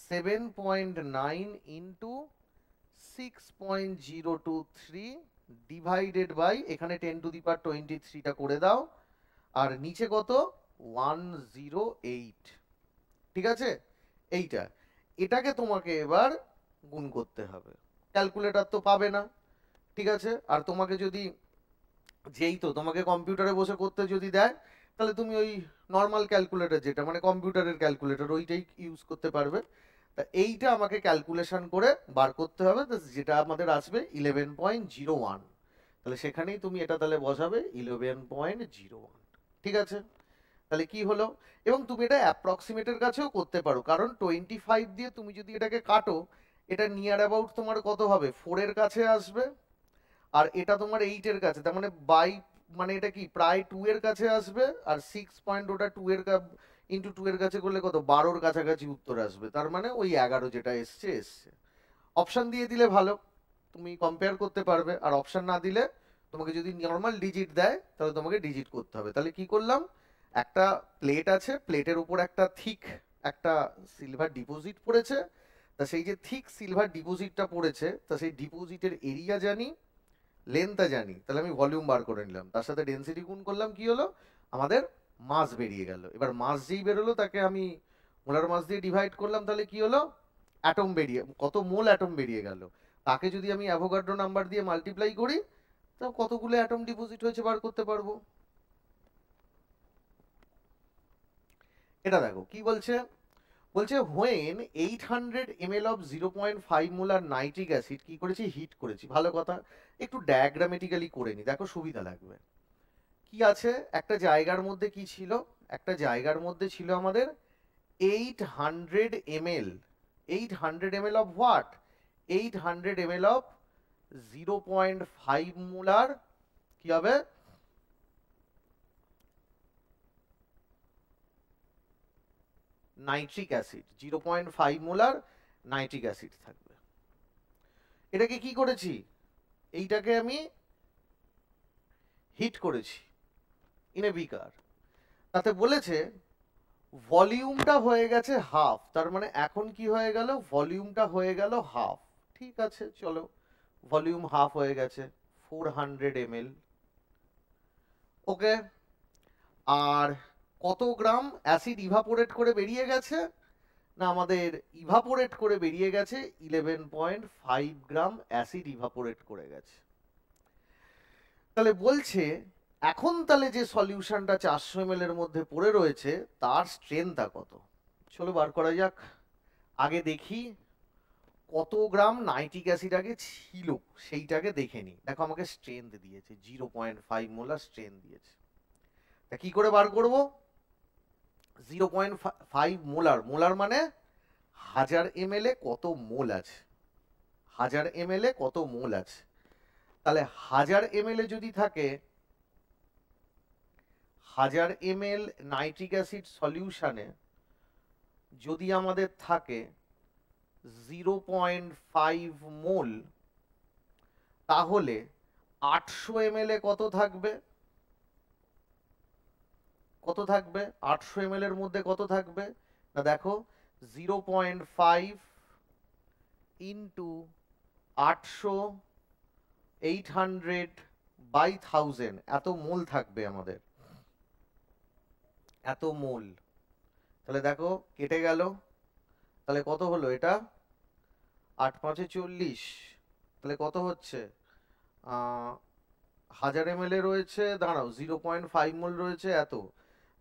7.9 ইন্টু 6.023 ডিভাইডেড বাই, এখানে 10⁻23টা করে দাও, আর নিচে কত? 108। ঠিক আছে, এইটা, এটাকে তোমাকে এবার গুণ করতে হবে। ক্যালকুলেটর তো পাবে না। ঠিক আছে, আর তোমাকে যদি যেই তো তোমাকে কম্পিউটারে বসে করতে যদি দেয়, তাহলে তুমি ওই নর্মাল ক্যালকুলেটর, যেটা মানে কম্পিউটারের ক্যালকুলেটর, ওইটাই ইউজ করতে পারবে। তা এইটা আমাকে ক্যালকুলেশন করে বার করতে হবে, যেটা আমাদের আসবে 11.01। তাহলে সেখানেই তুমি এটা তাহলে বসাবে 11.01। ঠিক আছে, তাহলে কি হলো? এবং তুমি এটা অ্যাপ্রক্সিমেটের কাছেও করতে পারো, কারণ 25 দিয়ে তুমি যদি এটাকে কাটো, এটা নিয়ার অ্যাবাউট তোমার কত হবে? 4 এর কাছে আসবে। আর এটা তোমার 8 এর কাছে, তার মানে মানে এটা কি প্রায় 2 এর কাছে আসবে। আর 6 পয়েন্ট ওটা 2 এর ইন্টু 2 এর কাছে করলে কত? 12-র কাছাকাছি উত্তর আসবে। তার মানে ওই 11 যেটা এসছে। অপশন দিয়ে দিলে ভালো, তুমি কম্পেয়ার করতে পারবে। আর অপশন না দিলে, তোমাকে যদি নর্মাল ডিজিট দেয় তাহলে তোমাকে ডিজিট করতে হবে। তাহলে কি করলাম? একটা প্লেট আছে, প্লেটের উপর একটা থিক একটা সিলভার ডিপোজিট পড়েছে। তা সেই যে থিক সিলভার ডিপোজিটটা পড়েছে, তা সেই ডিপোজিটের এরিয়া জানি, লেন্থটা জানি, তাহলে আমি ভলিউম বার করে নিলাম, তার সাথে ডেনসিটি গুণ করলাম, কি হলো আমাদের মাস বেরিয়ে গেল। এবার মাস যেই বেরোলো তাকে আমি মোলার মাস দিয়ে ডিভাইড করলাম, তাহলে কি হলো অ্যাটম বেরিয়ে, কত মোল অ্যাটম বেরিয়ে গেল। তাকে যদি আমি অ্যাভোগাড্রো নাম্বার দিয়ে মাল্টিপ্লাই করি, তো কতগুলো অ্যাটম ডিপোজিট হয়েছে বার করতে পারবো। এটা দেখো কি বলছে, বলছে when 800 ml of 0.5 molar nitric acid কি করেছি, হিট করেছি। ভালো কথা, একটু ডায়াগ্রামেটিক্যালি করে নি, দেখো সুবিধা লাগবে। কি আছে, একটা জায়গার মধ্যে কি ছিল, একটা জায়গার মধ্যে ছিল আমাদের 800 ml, 800 ml of what, 800 ml of 0.5 molar কি হবে, nitric acid, 0.5 molar nitric acid থাকবে। এটাকে কি করেছি, এইটাকে আমি হিট করেছি ইন এ বিকার। তাতে বলেছে ভলিউমটা হয়ে গেছে হাফ, তার মানে এখন কি হয়ে গেল, ভলিউমটা হয়ে গেল হাফ। ঠিক আছে, চলো ভলিউম হাফ হয়ে গেছে 400 ml। ওকে, আর কত গ্রাম অ্যাসিড ইভাপোরেট করে বেরিয়ে গেছে, না আমাদের ইভাপোরেট করে বেরিয়ে গেছে 11.5 গ্রাম অ্যাসিড ইভাপোরেট করে গেছে। তাহলে বলছে এখন তাহলে যে সলিউশনটা 400 ml এর মধ্যে পড়ে রয়েছে তার স্ট্রেংথটা কত, চলো বার করা যাক। আগে দেখি কত গ্রাম নাইট্রিক অ্যাসিড আগে ছিল সেইটাকে দেখে নি। দেখো আমাকে স্ট্রেংথ দিয়েছে 0.5 মোলার স্ট্রেংথ দিয়েছে, তা কি করে বার করব, 0.5 মোলার, মোলার মানে 1000 ml এ কত মোল আছে, 1000 ml এ কত মোল আছে। তাহলে 1000 ml এ যদি থাকে, 1000 ml নাইট্রিক অ্যাসিড সলিউশনে যদি আমাদের থাকে 0.5 মোল, তাহলে 800 ml এ কত থাকবে, কত থাকবে 800 ml এর মধ্যে কত থাকবে, না দেখো 0.5 ইন্টু 800, 800 বাই 1000, এত মোল থাকবে আমাদের, এত মোল। তাহলে দেখো কেটে গেল, তাহলে কত হলো এটা, 8 5 40, তাহলে কত হচ্ছে, 1000 ml এ রয়েছে, দাঁড়াও 0.5 মোল রয়েছে এত,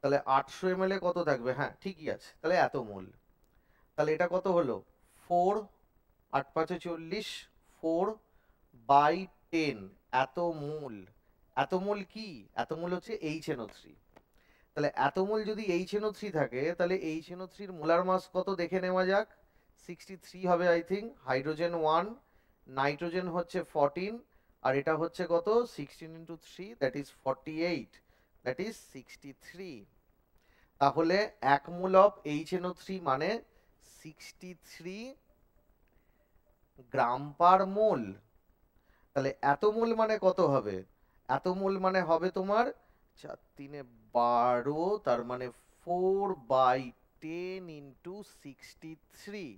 তাহলে 800 ml এ কত থাকবে, হ্যাঁ ঠিকই আছে, তাহলে এত মোল। তাহলে এটা কত হলো 4, 8 5 40, 4 বাই 10, এত মোল। এত মোল কি, এত মোল হচ্ছে HNO3। তাহলে এত মোল যদি HNO3 থাকে, তাহলে HNO3 এর মোলার মাস কত দেখে নেওয়া যাক, 63 হবে আই থিঙ্ক। হাইড্রোজেন 1, নাইট্রোজেন হচ্ছে 14, আর এটা হচ্ছে কত 16 into 3, that is 48, that is 63। তাহলে 1 মোল অফ HNO3 মানে 63 গ্রাম পার মোল। তাহলে এত মোল মানে কত হবে, এত মোল মানে হবে তোমার 4 3 12, তার মানে 4/10 ইন্টু 63,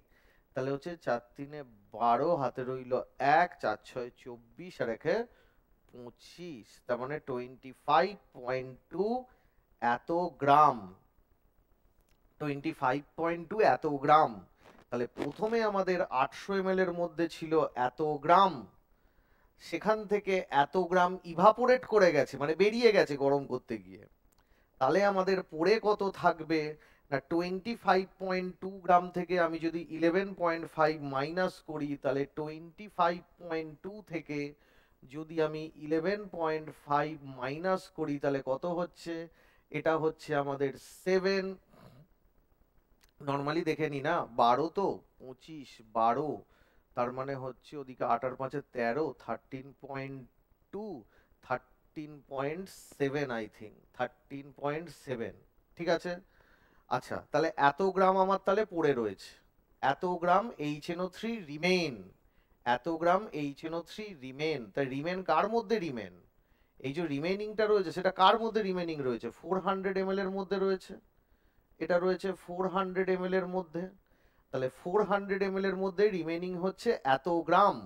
তাহলে হচ্ছে 4 3 12, হাতে রইল 1, 4 6 24, আর 1 25, তার মানে 25.2 এত গ্রাম, 25.2 এত গ্রাম। তাহলে প্রথমে আমাদের 800 ml এর মধ্যে ছিল এত গ্রাম, সেখান থেকে এত গ্রাম ইভাপোরেট করে গেছে, মানে বেরিয়ে গেছে গরম করতে গিয়ে। তাহলে আমাদের পড়ে কত থাকবে, না 25.2 গ্রাম থেকে আমি যদি 11.5 মাইনাস করি, তাহলে 25.2 থেকে যদি আমি 11.5 মাইনাস করি, তাহলে কত হচ্ছে, এটা হচ্ছে আমাদের 7। নর্মালি দেখে নি না, 12 তো 25 12, তার মানে হচ্ছে ওদিকে 8 আর 5 13, 13.2, 13.7 আই থিঙ্ক, 13.7, ঠিক আছে। আচ্ছা, তাহলে এত গ্রাম আমার তাহলে পড়ে রয়েছে, এত গ্রাম HNO3 রিমেইন, এত গ্রাম HNO3 রিমেইন। তাই রিমেইন কার মধ্যে, রিমেইন এই যে রিমেইনিংটা রয়েছে সেটা কার মধ্যে রিমেইনিং রয়েছে, 400 ml এর মধ্যে রয়েছে, এটা রয়েছে 400 ml এর মধ্যে। তাহলে 400 ml এর মধ্যে রিমেইনিং হচ্ছে এত গ্রাম,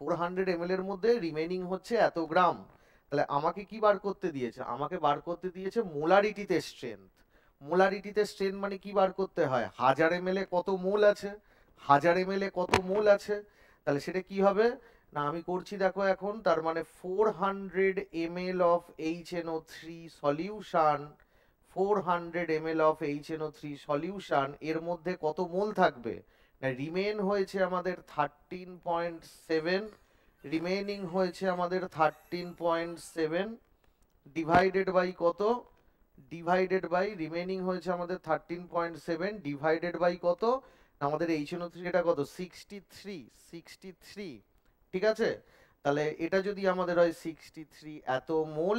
400 ml এর মধ্যে রিমেইনিং হচ্ছে এত গ্রাম। তাহলে আমাকে কি বার করতে দিয়েছে? আমাকে বার করতে দিয়েছে মোলারিটিতে স্ট্রেংথ। মোলারিটিতে স্ট্রেংথ মানে কি বার করতে হয়? 1000 ml এ কত মোল আছে, 1000 ml এ কত মোল আছে। তাহলে সেটা কি হবে না, আমি করছি দেখো এখন, তার মানে 400 ml of HNO3 solution, 400 ml of HNO3 solution এর মধ্যে কত মোল থাকবে না, রিমেইন হয়েছে আমাদের 13.7, রিমেইনিং হয়েছে আমাদের 13.7 ডিভাইডেড বাই কত, ডিভাইডেড বাই রিমেইনিং হয়েছে আমাদের 13.7 ডিভাইডেড বাই কত, আমাদের HNO3 এটা কত 63, ঠিক আছে। তাহলে এটা যদি আমাদের হয় 63 এত মোল,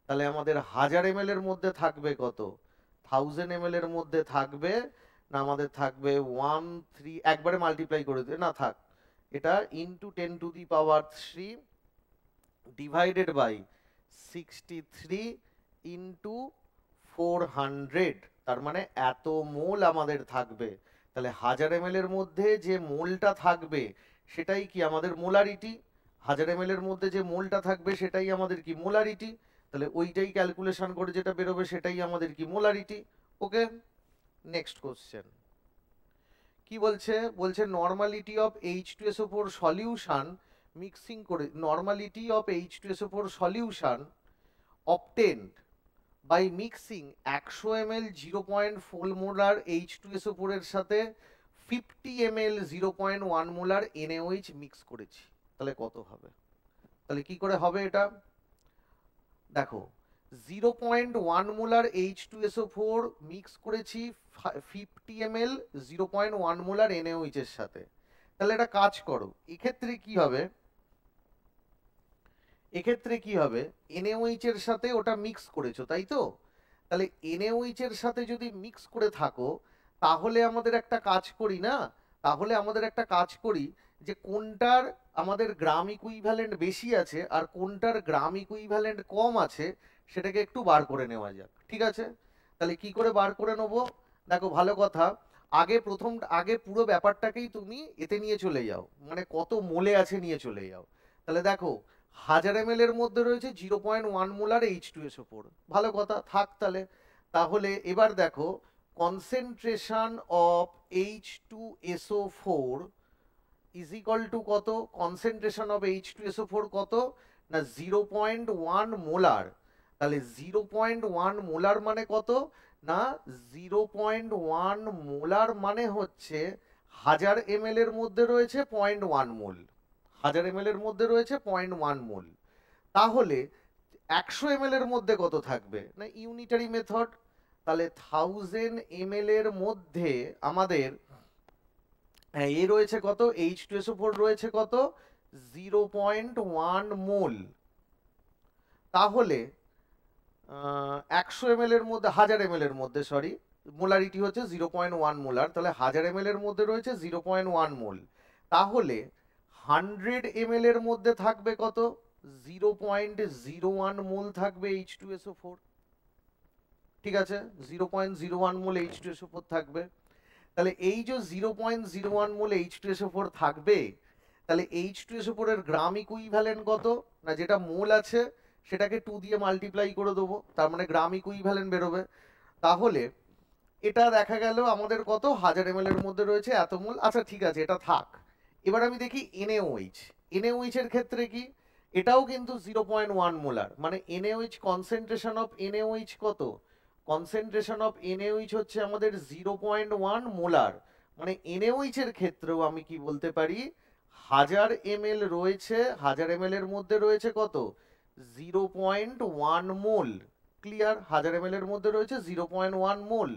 তাহলে আমাদের 1000 ml এর মধ্যে থাকবে কত, 1000 ml এর মধ্যে থাকবে না আমাদের থাকবে 13, একবারে মাল্টিপ্লাই করে দিতে না থাক, এটা into 10 to the power 3 divided by 63 into 400, তার মানে এত মোল আমাদের থাকবে। তাহলে 1000 ml এর মধ্যে যে মোলটা থাকবে সেটাই কি আমাদের মোলারিটি, 1000 ml এর মধ্যে যে মোলটা থাকবে সেটাই আমাদের কি মোলারিটি। তাহলে ওইটাই ক্যালকুলেশন করে যেটা বেরোবে সেটাই আমাদের কি মোলারিটি। ওকে, নেক্সট কোশ্চেন কি বলছে, বলছে normality of H2SO4 solution mixing করে, normality of H2SO4 solution obtained by mixing 100 ml 0.4 molar H2SO4 এর সাথে 50 ml 0.1 মোলার NaOH মিক্স করেছি, তাহলে কত হবে? তাহলে কি করে হবে এটা দেখো, 0.1 মোলার H2SO4 মিক্স করেছি 50 ml 0.1 মোলার NaOH এর সাথে। তাহলে এটা কাজ করো, এক্ষেত্রে কি হবে, এক্ষেত্রে কি হবে, NaOH এর সাথে ওটা মিক্স করেছো তাই তো, তাহলে NaOH এর সাথে যদি মিক্স করে থাকো তাহলে আমাদের একটা কাজ করি না, তাহলে আমাদের একটা কাজ করি যে কোনটার আমাদের গ্রাম ইকুইভ্যালেন্ট বেশি আছে আর কোনটার গ্রাম ইকুইভ্যালেন্ট কম আছে সেটাকে একটু বার করে নেওয়া যাক, ঠিক আছে। তাহলে কি করে বার করে নেবো দেখো, ভালো কথা, আগে পুরো ব্যাপারটাকেই তুমি এতে নিয়ে চলে যাও, মানে কত মোলে আছে নিয়ে চলে যাও। তাহলে দেখো 1000 ml এর মধ্যে রয়েছে 0.1 মোলার H2SO4, ভালো কথা থাক। তাহলে তাহলে এবার দেখো concentration of H2SO4 is equal two কত, কনসেন্ট্রেশন অফ H2SO4 কত না 0.1 মোলার। তাহলে 0.1 মোলার মানে কত না, 0.1 মোলার মানে হচ্ছে 1000 ml এর মধ্যে রয়েছে 0.1 মোল, 1000 ml এর মধ্যে রয়েছে 0.1 মোল। তাহলে 100 ml এর মধ্যে কত থাকবে না, ইউনিটারি মেথড, তাহলে 1000 ml এর মধ্যে আমাদের এ রয়েছে কত, H2SO4 রয়েছে কত 0.1 মোল। তাহলে 100 ml এর মধ্যে, 1000 ml এর মধ্যে সরি, মোলারিটি হচ্ছে 0.1 মোলার, তাহলে 1000 ml এর মধ্যে রয়েছে 0.1 মোল। তাহলে 100 ml এর মধ্যে থাকবে কত, 0.01 মোল থাকবে H2SO4, ঠিক আছে, 0.01 মোল H2SO4 থাকবে। তাহলে এই যে 0.01 মোল H2SO4 থাকবে, তাহলে H2SO4 এর গ্রাম ইকুইভ্যালেন্ট কত না, যেটা মোল আছে সেটাকে 2 দিয়ে মাল্টিপ্লাই করে দেবো, তার মানে গ্রাম ইকুইভ্যালেন্ট বেরোবে। তাহলে এটা দেখা গেল আমাদের কত, 1000 ml এর মধ্যে রয়েছে এত মোল। আচ্ছা ঠিক আছে, এটা থাক। এবার আমি দেখি NaOH, NaOH এর ক্ষেত্রে কি, এটাও কিন্তু 0.1 মোলার, মানে NaOH কনসেন্ট্রেশন অফ NaOH কত, কনসেন্ট্রেশন অফ NaOH হচ্ছে আমাদের 0.1 মোলার, মানে NaOH এর ক্ষেত্রেও আমি কি বলতে পারি, 1000 ml রয়েছে, 1000 ml এর মধ্যে রয়েছে কত 0.1 মোল, ক্লিয়ার, 1000 ml এর মধ্যে রয়েছে 0.1 মোল।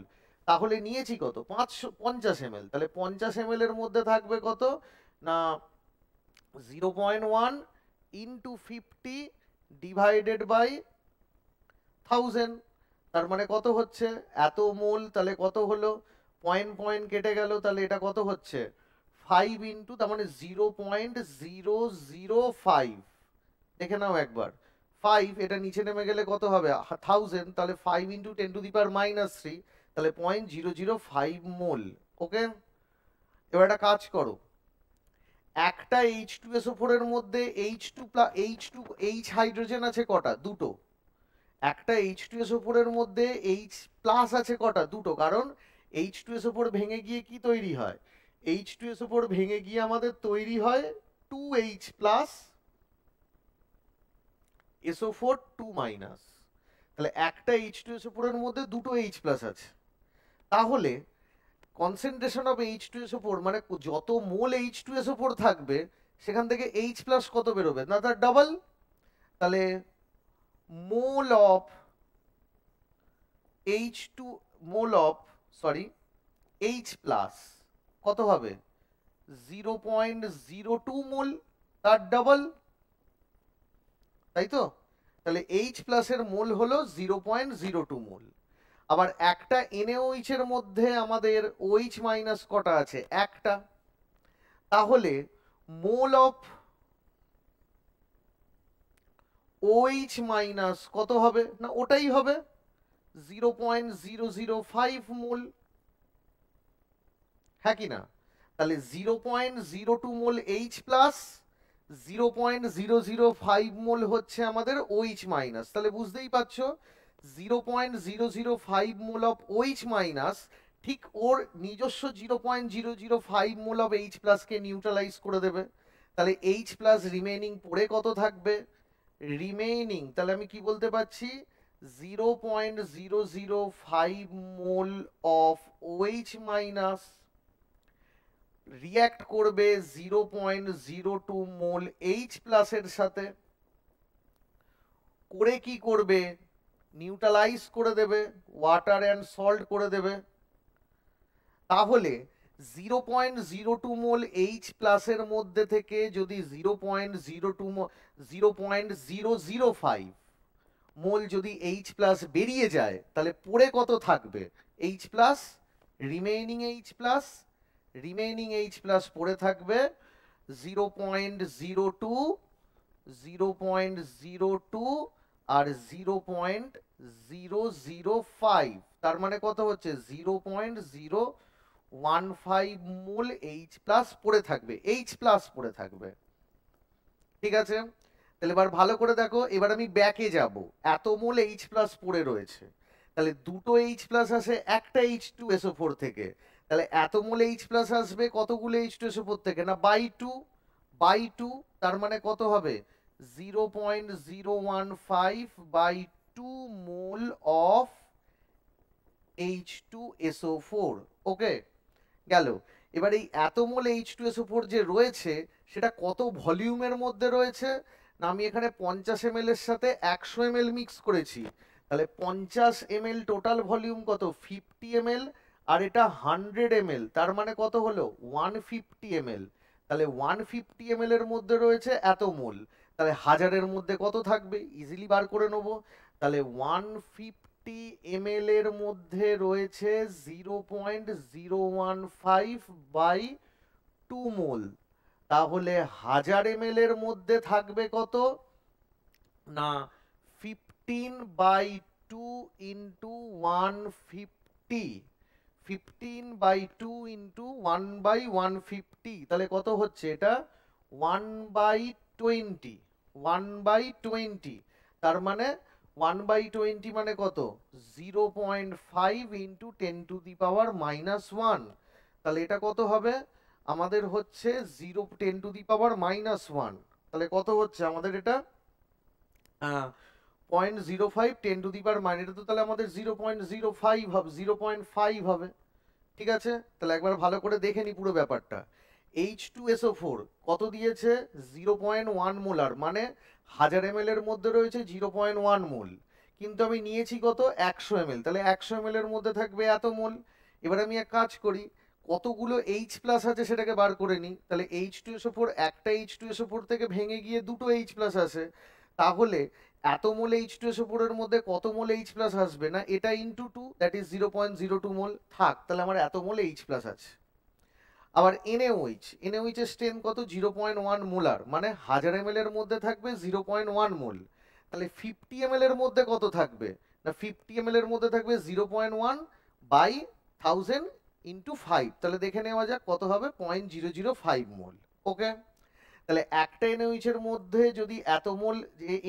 তাহলে নিয়েছি কত 50 ml, তাহলে 50 ml এর মধ্যে থাকবে কত না 0.1 ইন্টু 50 ডিভাইডেড বাই 1000, তার মানে কত হচ্ছে এত মোল। তাহলে কত হলো, পয়েন্ট পয়েন্ট কেটে গেল, তাহলে এটা কত হচ্ছে 5 ইন্টু, তার মানে 0.005, দেখে নাও একবার 5, এটা নিচে নেমে গেলে কত হবে 1000, তাহলে 5 ইন্টু 10 টু দি পাওয়ার -3, তাহলে 0.005 মোল। ওকে, এবার একটা কাজ করো, একটা H2SO4 এর মধ্যে H হাইড্রোজেন আছে কটা? দুটো। একটা H2SO4 এর মধ্যে H প্লাস আছে কটা? দুটো। কারণ H2SO4 ভেঙে গিয়ে কি তৈরি হয়? H2SO4 ভেঙে গিয়ে আমাদের তৈরি হয় 2H প্লাস SO4 2 তাহলে একটা H2SO4 এর মধ্যে দুটো H প্লাস আছে। তাহলে কনসেন্ট্রেশন অফ H2SO4 মানে যত মোল H2SO4 থাকবে সেখান থেকে H প্লাস কত বেরোবে? না তার ডাবল। তাহলে মোল অফ H প্লাস কত হবে? 0.02 মোল, তার ডাবল, তাই তো? তাহলে H প্লাসের মোল হলো 0.02 মোল। আবার একটা NaOH এর মধ্যে আমাদের OH মাইনাস কটা আছে? একটা। তাহলে মোল অফ OH মাইনাস কত হবে? না ওটাই হবে 0.005 মোল, হ্যাঁ কি না? তাহলে 0.02 মোল H প্লাস 0.005 মোল হচ্ছে আমাদের OH মাইনাস। তাহলে বুঝতেই পারছো 0.005 মোল অফ OH মাইনাস ঠিক ওর নিজস্ব 0.005 মোল অফ H প্লাসকে নিউট্রালাইজ করে দেবে। তাহলে H প্লাস রিমেইনিং পড়ে কত থাকবে? রিমেইনিং তাহলে আমি কি বলতে পারছি? 0.005 mole of OH minus react করবে 0.02 মোল H প্লাসের সাথে, করে কি করবে? নিউট্রালাইজ করে দেবে, ওয়াটার অ্যান্ড সল্ট করে দেবে। তাহলে 0.02 মোল H প্লাসের মধ্যে থেকে যদি 0.005 মোল যদি H প্লাস বেরিয়ে যায় তাহলে পড়ে কত থাকবে? H plus, remaining H plus পড়ে থাকবে 0.02 আর 0.005। তার মানে কত হচ্ছে? 0.015 মোল H প্লাস পড়ে থাকবে, H প্লাস পড়ে থাকবে। ঠিক আছে, তাহলে এবার ভালো করে দেখো। এবার আমি ব্যাকে যাব। এত মোল H প্লাস পড়ে রয়েছে, তাহলে দুটো H প্লাস আসে একটা H2SO4 থেকে। তাহলে এত মোল H প্লাস আসবে কতগুলো H2SO4 থেকে? না বাই টু। তার মানে কত হবে? 0.015/2 মোল অফ H2SO4। ওকে, গেল। এবার এই এত মোল H2SO4 যে রয়েছে সেটা কত ভলিউমের মধ্যে রয়েছে? না আমি এখানে 50 ml এর সাথে 100 ml মিক্স করেছি। তাহলে 50 ml টোটাল ভলিউম কত? 50 ml, আর এটা 100 ml, তার মানে কত হলো? 150 ml। তাহলে 150 ml এর মধ্যে রয়েছে এত মোল, তাহলে হাজারের মধ্যে কত থাকবে? ইজিলি বার করে নেবো। তাহলে 150 ml এর মধ্যে রয়েছে 0.015/2 মোল। তাহলে 1000 ml এর মধ্যে থাকবে কত? না 15/2 ইন্টু 150, 15/2 ইন্টু 1/150। তাহলে কত হচ্ছে এটা? 1/20, 1/20। তার মানে 1/20 মানে কত? 0.5 ইন্টু 10⁻⁻1। তাহলে এটা কত হবে? আমাদের হচ্ছে 10⁻⁻1। তাহলে কত হচ্ছে আমাদের এটা? 0.05 10⁻⁻, এটা তো তাহলে আমাদের 0.05 হবে, 0.5 হবে। ঠিক আছে, তাহলে একবার ভালো করে দেখে নি পুরো ব্যাপারটা। H2SO4 কত দিয়েছে? 0.1 মোলার, মানে 1000 ml এর মধ্যে রয়েছে 0.1 মোল, কিন্তু আমি নিয়েছি কত? 100 ml। তাহলে 100 ml এর মধ্যে থাকবে এত মোল। এবার আমি এক কাজ করি, কতগুলো H প্লাস আছে সেটাকে বার করে নিই। তাহলে H2SO4, একটা H2SO4 থেকে ভেঙে গিয়ে দুটো H প্লাস আসে। তাহলে এত মোল H2SO4 এর মধ্যে কত মোল H প্লাস আসবে? না এটা ইন্টু 2, দ্যাট ইজ 0.02 মোল। থাক, তাহলে আমার এত মোল H প্লাস আছে। আবার NaOH এর স্ট্রেন কত? 0.1 মোলার, মানে 1000 ml এর মধ্যে থাকবে 0.1 মোল। তাহলে 50 ml এর মধ্যে কত থাকবে? না 50 ml এর মধ্যে থাকবে 0.1/1000 ইন্টু 5। তাহলে দেখে নেওয়া যাক কত হবে? 0.005 মোল। ওকে, তাহলে একটা NaOH এর মধ্যে যদি এত মোল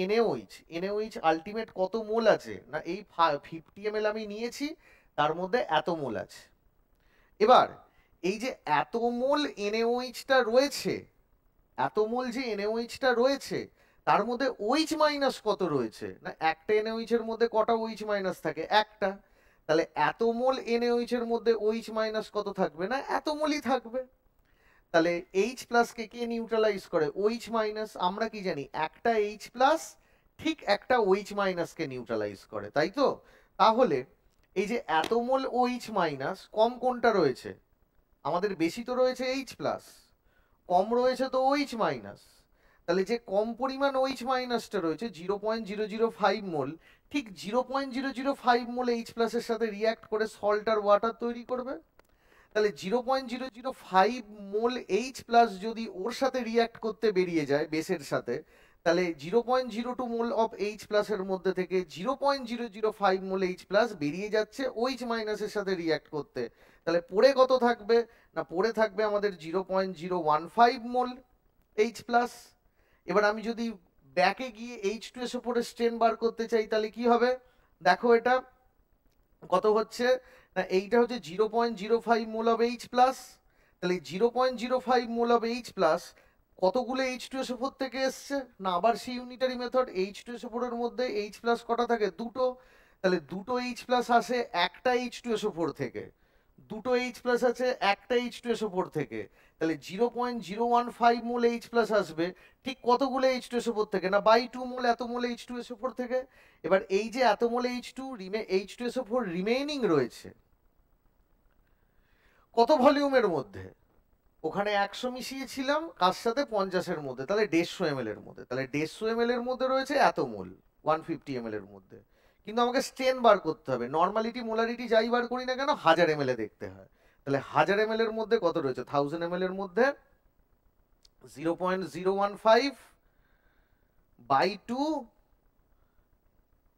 NaOH আলটিমেট কত মোল আছে না, এই 50 ml আমি নিয়েছি, তার মধ্যে এত মোল আছে। এবার এই যে এত মোল NaOH-টা রয়েছে, এত মোল যে NaOH-টা রয়েছে, তার মধ্যে OH মাইনাস কত রয়েছে না, একটা NaOH এর মধ্যে কটা OH মাইনাস থাকে, একটা। তাহলে এত মোল NaOH এর মধ্যে OH মাইনাস কত থাকবে না, এত মোলই থাকবে। তাহলে H প্লাস কে কে নিউট্রালাইজ করে, OH মাইনাস। আমরা কি জানি, একটা H প্লাস ঠিক একটা OH মাইনাস কে নিউট্রালাইজ করে, তাই তো? তাহলে এই যে এত মোল OH মাইনাস, কম কোনটা রয়েছে আমাদের, বেশি তো রয়েছে H প্লাস, কম রয়েছে তো OH মাইনাস। তাহলে যে কম পরিমাণ OH মাইনাসটা রয়েছে 0.005 মোল, ঠিক 0.005 মোল H প্লাসের সাথে রিয়াক্ট করে সল্ট আর ওয়াটার তৈরি করবে। তাহলে 0.005 মোল H প্লাস যদি ওর সাথে রিয়াক্ট করতে বেরিয়ে যায় বেসের সাথে, তাহলে 0.02 মোল অফ H প্লাসের মধ্যে থেকে 0.005 মোল H প্লাস বেরিয়ে যাচ্ছে OH মাইনাসের সাথে রিয়াক্ট করতে। তাহলে পড়ে কত থাকবে না, পড়ে থাকবে আমাদের 0.015 মোল H প্লাস। এবার আমি যদি ব্যাকে গিয়ে H2SO4 এর স্ট্রেন বার করতে চাই, তাহলে কি হবে দেখো, এটা কত হচ্ছে না, এইটা হচ্ছে 0.05 মোল অফ H প্লাস। তাহলে 0.05 মোল অফ H প্লাস কতগুলো H2SO4 থেকে এসছে না, আবার সেই ইউনিটারি মেথড, H2SO4 এর মধ্যে H প্লাস কটা থাকে, দুটো। তাহলে দুটো H প্লাস আসে একটা H2SO4 থেকে, দুটো H প্লাস আছে একটা H2SO4 থেকে। তাহলে 0.015 মোল H প্লাস আসবে ঠিক কতগুলো H2SO4 থেকে না, বাই 2 মোল, এত মোল H2SO4 থেকে। এবার এই যে এত মোল H2SO4 রিমেইনিং রয়েছে কত ভলিউমের মধ্যে, ওখানে 100 মিশিয়েছিলাম, কার সাথে 50 এর মধ্যে, তাহলে 150 ml এর মধ্যে। তাহলে 150 ml এর মধ্যে রয়েছে এত মোল 150 ml এর মধ্যে। কিন্তু আমাকে স্ট্রেন বার করতে হবে, নর্মালিটি মোলারিটি যাই বার করি না কেন 1000 ml এ দেখতে হয়। তাহলে 1000 ml এর মধ্যে কত রয়েছে, 1000 ml এর মধ্যে 0.015 বাই 2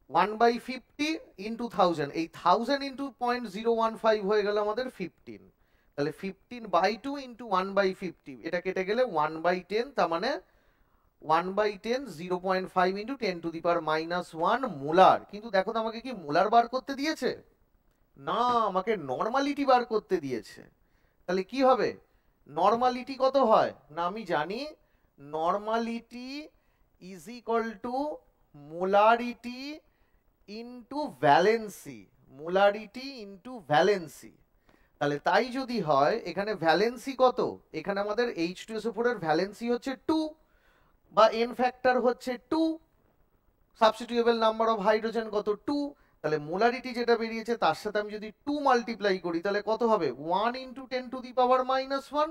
1/50 ইন্টু 1000, এই 1000 ইন্টু 0.015 হয়ে গেল আমাদের 15। তাহলে 15/2 ইন্টু 1/50, এটা কেটে গেলে 1/10, তার মানে 1/10 0.5 ইন্টু 10⁻⁻1 মোলার। কিন্তু দেখো তো আমাকে কি মোলার বার করতে দিয়েছে না, আমাকে নর্মালিটি বার করতে দিয়েছে। তাহলে কি হবে, নর্মালিটি কত হয় না, আমি জানি normality is equal two molarity into valency, molarity into valency. তাহলে তাই যদি হয়, এখানে ভ্যালেন্সি কত, এখানে আমাদের H2SO4 এর ভ্যালেন্সি হচ্ছে 2 বা n ফ্যাক্টর হচ্ছে 2, সাবস্টিটিউয়েবল নাম্বার অফ হাইড্রোজেন কত 2। তাহলে মোলারিটি যেটা বেরিয়েছে তার সাথে আমি যদি 2 মাল্টিপ্লাই করি, তাহলে কত হবে 1 ইন্টু 10⁻⁻1,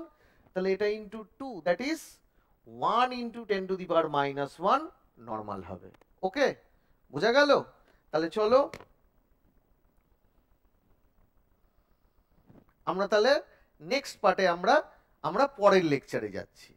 তাহলে এটা into 2, that is 1 into 10⁻⁻1 normal হবে। ওকে, বোঝা গেল? তাহলে চলো আমরা তাহলে নেক্সট পার্টে আমরা পরের লেকচারে যাচ্ছি।